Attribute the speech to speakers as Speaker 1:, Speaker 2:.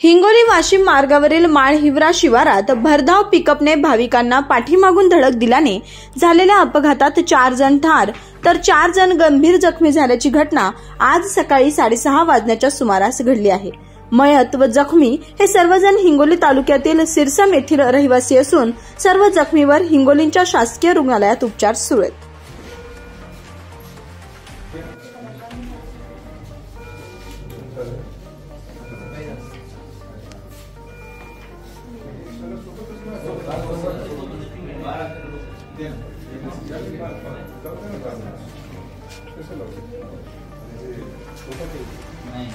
Speaker 1: हिंगोली वाशिम मार्गावरील माळहिवरा शिवारात भरधाव पिकअपने भाविकांना पाठीमागून धडक दिल्याने झालेल्या अपघातात 4 जण ठार तर 4 जण गंभीर जखमी झाल्याची घटना आज सकाळी 6:30 वाजण्याच्या सुमारास घडली आहे। मयत व जखमी हे सर्वजण हिंगोली तालुक्यातील सिरसम येथील रहिवासी असून सर्व जखमीवर हिंगोलीच्या शासकीय रुग्णालयात उपचार सुरू आहेत।
Speaker 2: नाही